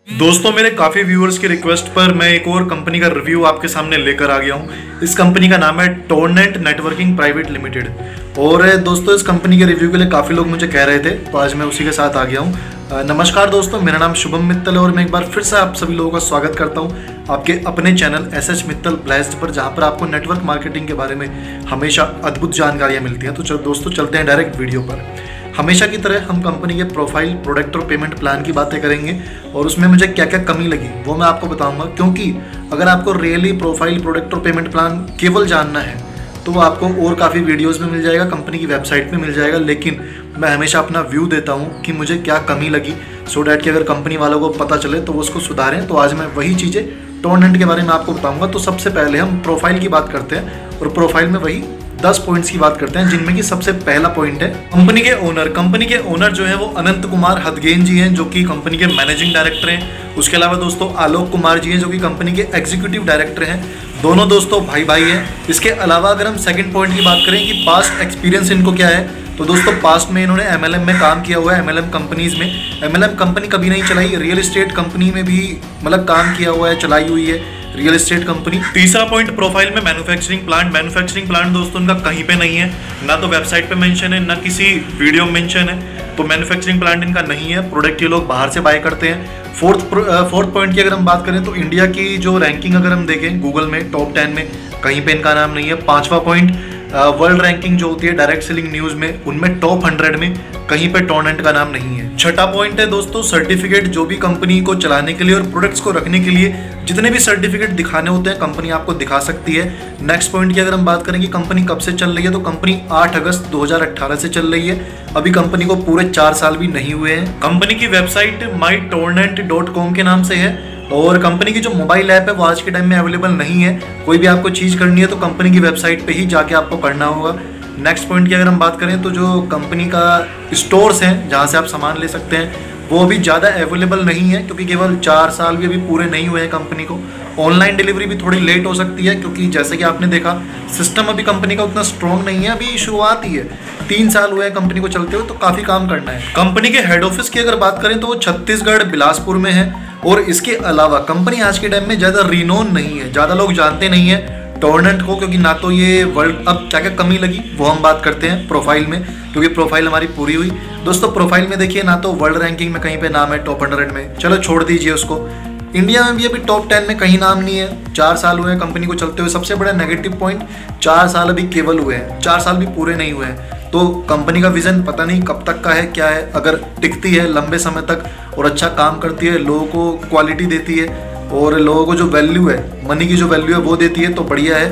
दोस्तों, मेरे काफ़ी व्यूअर्स की रिक्वेस्ट पर मैं एक और कंपनी का रिव्यू आपके सामने लेकर आ गया हूँ। इस कंपनी का नाम है टोरनेट नेटवर्किंग प्राइवेट लिमिटेड। और दोस्तों, इस कंपनी के रिव्यू के लिए काफ़ी लोग मुझे कह रहे थे, तो आज मैं उसी के साथ आ गया हूँ। नमस्कार दोस्तों, मेरा नाम शुभम मित्तल है और मैं एक बार फिर से आप सभी लोगों का स्वागत करता हूँ आपके अपने चैनल एसएच मित्तल ब्लेस्ड पर, जहाँ पर आपको नेटवर्क मार्केटिंग के बारे में हमेशा अद्भुत जानकारियाँ मिलती हैं। तो चलो दोस्तों, चलते हैं डायरेक्ट वीडियो पर। हमेशा की तरह हम कंपनी के प्रोफाइल, प्रोडक्ट और पेमेंट प्लान की बातें करेंगे और उसमें मुझे क्या क्या कमी लगी वो मैं आपको बताऊंगा। क्योंकि अगर आपको रियली प्रोफाइल, प्रोडक्ट और पेमेंट प्लान केवल जानना है तो वो आपको और काफ़ी वीडियोस में मिल जाएगा, कंपनी की वेबसाइट पे मिल जाएगा। लेकिन मैं हमेशा अपना व्यू देता हूँ कि मुझे क्या कमी लगी, सो डैट कि अगर कंपनी वालों को पता चले तो वो उसको सुधारें। तो आज मैं वही चीज़ें टोरनेट के बारे में आपको बताऊँगा। तो सबसे पहले हम प्रोफाइल की बात करते हैं और प्रोफाइल में वही 10 पॉइंट्स की बात करते हैं, जिनमें कि सबसे पहला पॉइंट है कंपनी के ओनर। कंपनी के ओनर जो है वो अनंत कुमार हदगेन जी हैं, जो कि कंपनी के मैनेजिंग डायरेक्टर हैं। उसके अलावा दोस्तों आलोक कुमार जी हैं, जो कि कंपनी के एग्जीक्यूटिव डायरेक्टर हैं। दोनों दोस्तों भाई भाई हैं। इसके अलावा अगर हम सेकंड पॉइंट की बात करें कि पास्ट एक्सपीरियंस इनको क्या है, तो दोस्तों पास्ट में इन्होंने एमएलएम में काम किया हुआ है। एमएलएम कंपनीज में, एमएलएम कंपनी कभी नहीं चलाई, रियल एस्टेट कंपनी में भी मतलब काम किया हुआ है, चलाई हुई है रियल एस्टेट कंपनी। तीसरा पॉइंट प्रोफाइल में मैन्युफैक्चरिंग प्लांट। मैन्युफैक्चरिंग प्लांट दोस्तों उनका कहीं पे नहीं है, ना तो वेबसाइट पे मेंशन है, ना किसी वीडियो में मेंशन है। तो मैन्युफैक्चरिंग प्लांट इनका नहीं है, प्रोडक्ट ये लोग बाहर से बाय करते हैं। फोर्थ पॉइंट की अगर हम बात करें तो इंडिया की जो रैंकिंग अगर हम देखें गूगल में टॉप 10 में कहीं पे इनका नाम नहीं है। पांचवा पॉइंट वर्ल्ड रैंकिंग जो होती है डायरेक्ट सेलिंग न्यूज में, उनमें टॉप 100 में कहीं पे टोरनेट का नाम नहीं है। छठा पॉइंट है दोस्तों सर्टिफिकेट। जो भी कंपनी को चलाने के लिए और प्रोडक्ट्स को रखने के लिए जितने भी सर्टिफिकेट दिखाने होते हैं, कंपनी आपको दिखा सकती है। नेक्स्ट पॉइंट की अगर हम बात करें कि कंपनी कब से चल रही है, तो कंपनी 8 अगस्त 2018 से चल रही है। अभी कंपनी को पूरे 4 साल भी नहीं हुए हैं। कंपनी की वेबसाइट mytorrent.com के नाम से है और कंपनी की जो मोबाइल ऐप है वो आज के टाइम में अवेलेबल नहीं है। कोई भी आपको चीज़ करनी है तो कंपनी की वेबसाइट पे ही जाके आपको करना होगा। नेक्स्ट पॉइंट की अगर हम बात करें तो जो कंपनी का स्टोर्स हैं जहाँ से आप सामान ले सकते हैं वो अभी ज़्यादा अवेलेबल नहीं है, क्योंकि केवल 4 साल भी अभी पूरे नहीं हुए हैं कंपनी को। ऑनलाइन डिलीवरी भी थोड़ी लेट हो सकती है, क्योंकि जैसे कि आपने देखा सिस्टम अभी कंपनी का उतना स्ट्रॉन्ग नहीं है, अभी शुरुआत ही है। 3 साल हुए हैं कंपनी को चलते हुए, तो काफ़ी काम करना है। कंपनी के हेड ऑफिस की अगर बात करें तो वो छत्तीसगढ़ बिलासपुर में है। और इसके अलावा कंपनी आज के टाइम में ज़्यादा रिनोन नहीं है, ज़्यादा लोग जानते नहीं है टोरनेट को, क्योंकि ना तो ये वर्ल्ड। अब क्या क्या कमी लगी वो हम बात करते हैं प्रोफाइल में, क्योंकि प्रोफाइल हमारी पूरी हुई। दोस्तों प्रोफाइल में देखिए, ना तो वर्ल्ड रैंकिंग में कहीं पे नाम है टॉप 100 में, चलो छोड़ दीजिए उसको। इंडिया में भी अभी टॉप 10 में कहीं नाम नहीं है। 4 साल हुए हैं कंपनी को चलते हुए। सबसे बड़ा नेगेटिव पॉइंट 4 साल अभी केवल हुए हैं, 4 साल भी पूरे नहीं हुए हैं। तो कंपनी का विजन पता नहीं कब तक का है, क्या है। अगर टिकती है लंबे समय तक और अच्छा काम करती है, लोगों को क्वालिटी देती है और लोगों को जो वैल्यू है, मनी की जो वैल्यू है वो देती है, तो बढ़िया है,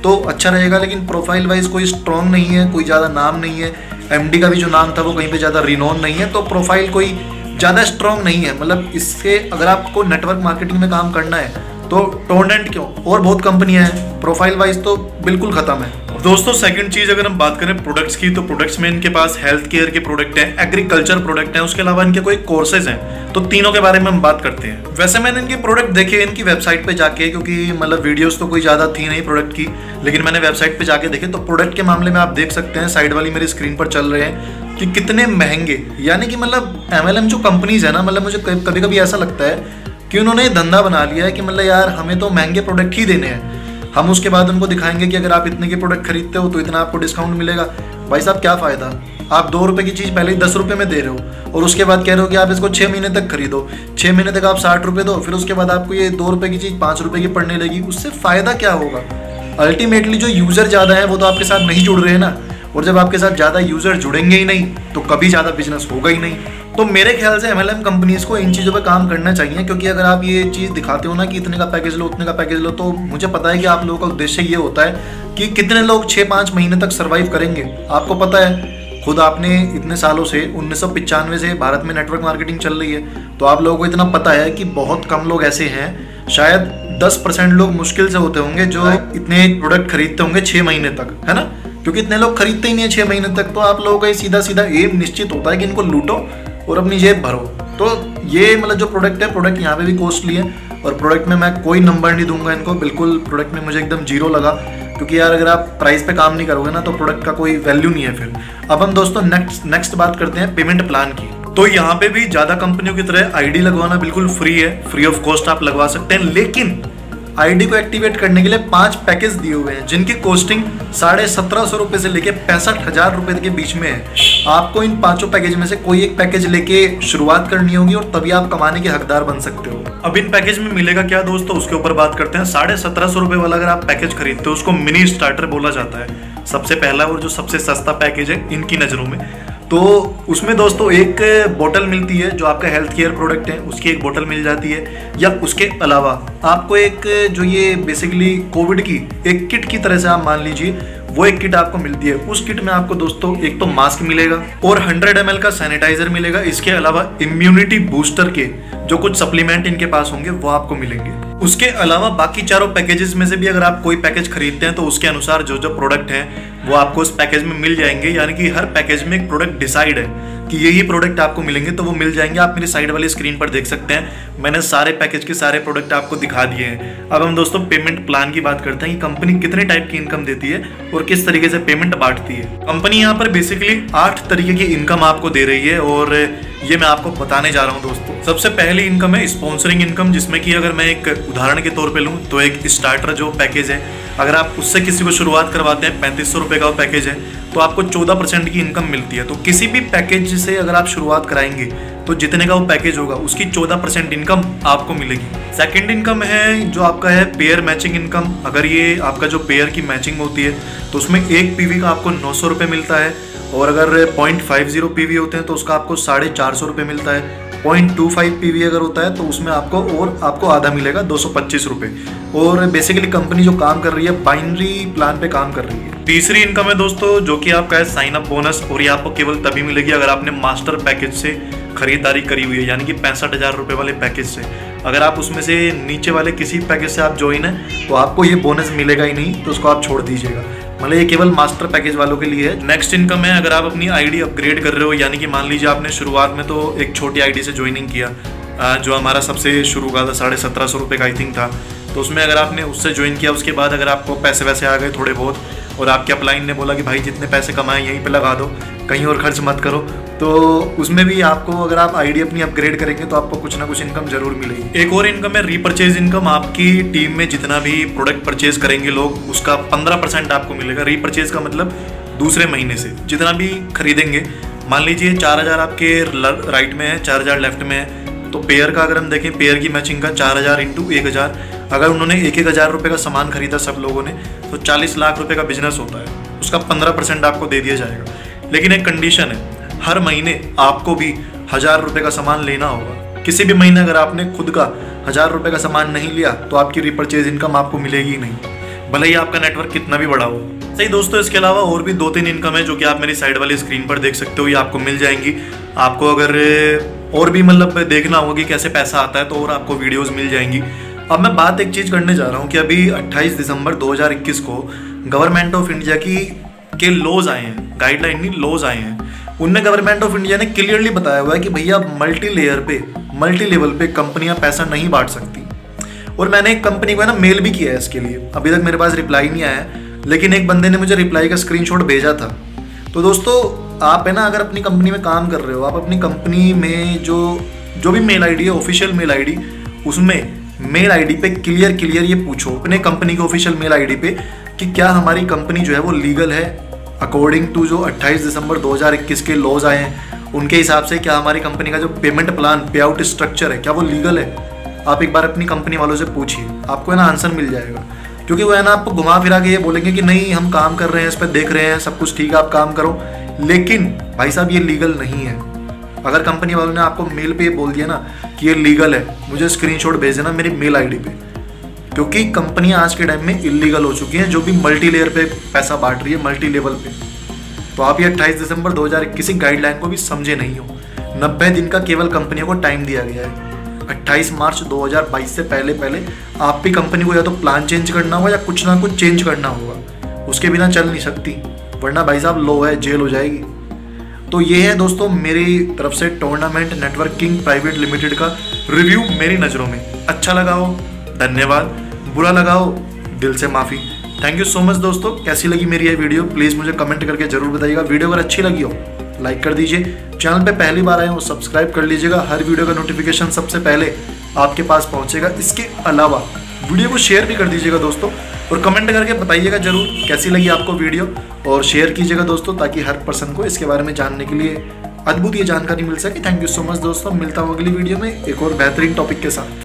तो अच्छा रहेगा। लेकिन प्रोफाइल वाइज कोई स्ट्रॉन्ग नहीं है, कोई ज़्यादा नाम नहीं है। एमडी का भी जो नाम था वो कहीं पे ज़्यादा रिनोन नहीं है, तो प्रोफाइल कोई ज़्यादा स्ट्रॉन्ग नहीं है। मतलब इससे अगर आपको नेटवर्क मार्केटिंग में काम करना है तो टोरनेट क्यों, और बहुत कंपनियां हैं, प्रोफाइल वाइज तो बिल्कुल खत्म है। दोस्तों सेकंड चीज अगर हम बात करें प्रोडक्ट्स की, तो प्रोडक्ट्स में इनके पास हेल्थ केयर के प्रोडक्ट हैं, एग्रीकल्चर प्रोडक्ट हैं, उसके अलावा इनके कोई कोर्सेज हैं। तो तीनों के बारे में हम बात करते हैं। वैसे मैंने इनके प्रोडक्ट देखे इनकी वेबसाइट पे जाके, क्योंकि मतलब वीडियोस तो कोई ज़्यादा थी नहीं प्रोडक्ट की, लेकिन मैंने वेबसाइट पे जाके देखे। तो प्रोडक्ट के मामले में आप देख सकते हैं, साइड वाली मेरी स्क्रीन पर चल रहे हैं कि कितने महंगे, यानी कि मतलब एमएलएम जो कंपनीज है ना, मतलब मुझे कभी कभी ऐसा लगता है कि उन्होंने धंधा बना लिया है कि मतलब यार हमें तो महंगे प्रोडक्ट ही देने हैं, हम उसके बाद उनको दिखाएंगे कि अगर आप इतने के प्रोडक्ट खरीदते हो तो इतना आपको डिस्काउंट मिलेगा। भाई साहब क्या फ़ायदा, आप 2 रुपये की चीज़ पहले ही 10 रुपये में दे रहे हो और उसके बाद कह रहे हो कि आप इसको 6 महीने तक खरीदो, 6 महीने तक आप 60 रुपये दो, फिर उसके बाद आपको ये 2 रुपये की चीज़ 5 रुपये की पड़ने लगी। उससे फ़ायदा क्या होगा? अल्टीमेटली जो यूज़र ज़्यादा है वो तो आपके साथ नहीं जुड़ रहे हैं ना, और जब आपके साथ ज़्यादा यूज़र जुड़ेंगे ही नहीं तो कभी ज़्यादा बिजनेस होगा ही नहीं। तो मेरे ख्याल से एमएलएम कंपनीज को इन चीज़ों पे काम करना चाहिए, क्योंकि अगर आप ये चीज़ दिखाते हो ना कि इतने का पैकेज लो, उतने का पैकेज लो, तो मुझे पता है कि आप लोगों का उद्देश्य ये होता है कि कितने लोग 6-5 महीने तक सर्वाइव करेंगे। आपको पता है, खुद आपने इतने सालों से 1995 से भारत में नेटवर्क मार्केटिंग चल रही है, तो आप लोगों को इतना पता है कि बहुत कम लोग ऐसे हैं, शायद 10% लोग मुश्किल से होते होंगे जो इतने प्रोडक्ट खरीदते होंगे 6 महीने तक, है ना, क्योंकि इतने लोग खरीदते ही नहीं है 6 महीने तक। तो आप लोगों का सीधा सीधा एम निश्चित होता है कि इनको लूटो और अपनी जेब भरो। तो ये मतलब जो प्रोडक्ट है, प्रोडक्ट यहाँ पे भी कॉस्टली है और प्रोडक्ट में मैं कोई नंबर नहीं दूंगा इनको, बिल्कुल प्रोडक्ट में मुझे एकदम 0 लगा, क्योंकि यार अगर आप प्राइस पे काम नहीं करोगे ना तो प्रोडक्ट का कोई वैल्यू नहीं है फिर। अब हम दोस्तों नेक्स्ट बात करते हैं पेमेंट प्लान की। तो यहाँ पे भी ज्यादा कंपनियों की तरह आईडी लगवाना बिल्कुल फ्री है, फ्री ऑफ कॉस्ट आप लगवा सकते हैं। लेकिन आईडी को एक्टिवेट करने के लिए 5 पैकेज दिए हुए हैं जिनकी कॉस्टिंग 1750 रुपए से लेके 65,000 रुपए के बीच में है। आपको इन 5 पैकेज में से कोई एक पैकेज लेके शुरुआत करनी होगी और तभी आप कमाने के हकदार बन सकते हो। अब इन पैकेज में मिलेगा क्या दोस्तों, उसके ऊपर बात करते हैं। 1750 रुपए वाला अगर आप पैकेज खरीदते हो उसको मिनी स्टार्टर बोला जाता है, सबसे पहला और जो सबसे सस्ता पैकेज है इनकी नजरों में। तो उसमें दोस्तों एक बोतल मिलती है जो आपका हेल्थ केयर प्रोडक्ट है, उसकी एक बोतल मिल जाती है, या उसके अलावा आपको एक जो ये बेसिकली कोविड की एक किट की तरह से आप मान लीजिए वो एक किट आपको मिलती है। उस किट में आपको दोस्तों एक तो मास्क मिलेगा और 100 ml का सैनिटाइजर मिलेगा। इसके अलावा इम्यूनिटी बूस्टर के जो कुछ सप्लीमेंट इनके पास होंगे वो आपको मिलेंगे। उसके अलावा बाकी चारों पैकेजेस में से भी अगर आप कोई पैकेज खरीदते हैं तो उसके अनुसार जो जो प्रोडक्ट हैं वो आपको उस पैकेज में मिल जाएंगे। यानी कि हर पैकेज में एक प्रोडक्ट डिसाइड है कि यही प्रोडक्ट आपको मिलेंगे, तो वो मिल जाएंगे। आप मेरी साइड वाली स्क्रीन पर देख सकते हैं, मैंने सारे पैकेज के सारे प्रोडक्ट आपको दिखा दिए हैं। अब हम दोस्तों पेमेंट प्लान की बात करते हैं कि कंपनी कितने टाइप की इनकम देती है और किस तरीके से पेमेंट बांटती है। कंपनी यहाँ पर बेसिकली 8 तरीके की इनकम आपको दे रही है और ये मैं आपको बताने जा रहा हूँ दोस्तों। सबसे पहली इनकम है स्पॉन्सरिंग इनकम, जिसमें कि अगर मैं एक उदाहरण के तौर पे लूँ तो एक स्टार्टर जो पैकेज है, अगर आप उससे किसी को शुरुआत करवाते हैं, 3500 रुपये का वो पैकेज है, तो आपको 14% की इनकम मिलती है। तो किसी भी पैकेज से अगर आप शुरुआत कराएंगे तो जितने का वो पैकेज होगा उसकी 14% इनकम आपको मिलेगी। सेकंड इनकम है जो आपका है पेयर मैचिंग इनकम। अगर ये आपका जो पेयर की मैचिंग होती है तो उसमें एक पीवी का आपको 900 रुपये मिलता है, और अगर 0.50 पीवी होते हैं तो उसका आपको 450 रुपये मिलता है। 0.25 पीवी अगर होता है तो उसमें आपको आधा मिलेगा, 225 रुपये। और बेसिकली कंपनी जो काम कर रही है बाइनरी प्लान पे काम कर रही है। तीसरी इनकम है दोस्तों जो कि आपका है साइन अप बोनस, और ये आपको केवल तभी मिलेगी अगर आपने मास्टर पैकेज से खरीदारी करी हुई है, यानी कि 65,000 रुपये वाले पैकेज से। अगर आप उसमें से नीचे वाले किसी पैकेज से आप ज्वाइन है तो आपको ये बोनस मिलेगा ही नहीं, तो उसको आप छोड़ दीजिएगा। मतलब ये केवल मास्टर पैकेज वालों के लिए है। नेक्स्ट इनकम है अगर आप अपनी आईडी अपग्रेड कर रहे हो, यानी कि मान लीजिए आपने शुरुआत में तो एक छोटी आईडी से ज्वाइनिंग किया, जो हमारा सबसे शुरू का था 1750 रुपये का आई थिंक था, तो उसमें अगर आपने उससे ज्वाइन किया, उसके बाद अगर आपको पैसे वैसे आ गए थोड़े बहुत और आपके अपलाइन ने बोला कि भाई जितने पैसे कमाए यहीं पे लगा दो, कहीं और खर्च मत करो, तो उसमें भी आपको अगर आप आईडी अपनी अपग्रेड करेंगे तो आपको कुछ ना कुछ इनकम जरूर मिलेगी। एक और इनकम है रीपरचेज इनकम। आपकी टीम में जितना भी प्रोडक्ट परचेज करेंगे लोग उसका 15% आपको मिलेगा। रीपरचेज का मतलब दूसरे महीने से जितना भी खरीदेंगे, मान लीजिए 4000 आपके राइट में है, 4000 लेफ्ट में है, तो पेयर का अगर हम देखें, पेयर की मैचिंग का 4000 × 1000, अगर उन्होंने 1,000 रुपये का सामान खरीदा सब लोगों ने तो 40 लाख रुपए का बिजनेस होता है, उसका 15% आपको दे दिया जाएगा। लेकिन एक कंडीशन है, हर महीने आपको भी 1000 रुपये का सामान लेना होगा। किसी भी महीने अगर आपने खुद का 1000 रुपये का सामान नहीं लिया तो आपकी रिपर्चेज इनकम आपको मिलेगी ही नहीं, भले ही आपका नेटवर्क कितना भी बड़ा हो। सही दोस्तों, इसके अलावा और भी 2-3 इनकम है जो कि आप मेरी साइड वाली स्क्रीन पर देख सकते हो, ये आपको मिल जाएंगी। आपको अगर और भी मतलब देखना होगा कि कैसे पैसा आता है तो और आपको वीडियोस मिल जाएंगी। अब मैं बात एक चीज़ करने जा रहा हूँ कि अभी 28 दिसंबर 2021 को गवर्नमेंट ऑफ इंडिया के लॉज आए हैं, गाइडलाइन नहीं लॉज आए हैं। उनमें गवर्नमेंट ऑफ इंडिया ने क्लियरली बताया हुआ है कि भैया मल्टी लेवल पे कंपनियां पैसा नहीं बांट सकती। और मैंने एक कंपनी को है ना मेल भी किया है इसके लिए, अभी तक मेरे पास रिप्लाई नहीं आया है, लेकिन एक बंदे ने मुझे रिप्लाई का स्क्रीनशॉट भेजा था। तो दोस्तों आप है ना अगर अपनी कंपनी में काम कर रहे हो, आप अपनी कंपनी में जो भी मेल आईडी है, ऑफिशियल मेल आईडी, उसमें मेल आईडी पे क्लियर ये पूछो अपने कंपनी के ऑफिशियल मेल आईडी पे कि क्या हमारी कंपनी जो है वो लीगल है अकॉर्डिंग टू जो 28 दिसंबर 2021 के लॉज आए हैं उनके हिसाब से। क्या हमारी कंपनी का जो पेमेंट प्लान, पे आउट स्ट्रक्चर है, क्या वो लीगल है? आप एक बार अपनी कंपनी वालों से पूछिए, आपको है ना आंसर मिल जाएगा। क्योंकि वो है ना आपको घुमा फिरा के ये बोलेंगे कि नहीं हम काम कर रहे हैं, इस पर देख रहे हैं, सब कुछ ठीक है, आप काम करो, लेकिन भाई साहब ये लीगल नहीं है। अगर कंपनी वालों ने आपको मेल पे बोल दिया ना कि ये लीगल है, मुझे स्क्रीनशॉट भेज देना मेरी मेल आईडी पे, क्योंकि कंपनियां आज के टाइम में इलीगल हो चुकी हैं जो भी मल्टी लेयर पे पैसा बांट रही है, मल्टी लेवल पे। तो आप ये 28 दिसंबर 2021 गाइडलाइन को भी समझे नहीं हो। 90 दिन का केवल कंपनियों को टाइम दिया गया है। 28 मार्च 2022 से पहले आप भी कंपनी को या तो प्लान चेंज करना होगा या कुछ ना कुछ चेंज करना होगा, उसके बिना चल नहीं सकती, वरना भाई साहब लो है, जेल हो जाएगी। तो ये है दोस्तों मेरी तरफ से टूर्नामेंट नेटवर्किंग प्राइवेट लिमिटेड का रिव्यू मेरी नज़रों में। अच्छा लगा हो धन्यवाद, बुरा लगा हो दिल से माफ़ी। थैंक यू सो मच दोस्तों। कैसी लगी मेरी ये वीडियो प्लीज़ मुझे कमेंट करके ज़रूर बताइएगा। वीडियो अगर अच्छी लगी हो लाइक कर दीजिए। चैनल पे पहली बार आए हो सब्सक्राइब कर लीजिएगा, हर वीडियो का नोटिफिकेशन सबसे पहले आपके पास पहुंचेगा। इसके अलावा वीडियो को शेयर भी कर दीजिएगा दोस्तों, और कमेंट करके बताइएगा जरूर कैसी लगी आपको वीडियो, और शेयर कीजिएगा दोस्तों ताकि हर पर्सन को इसके बारे में जानने के लिए अद्भुत ये जानकारी मिल सके। थैंक यू सो मच दोस्तों, मिलता हूँ अगली वीडियो में एक और बेहतरीन टॉपिक के साथ।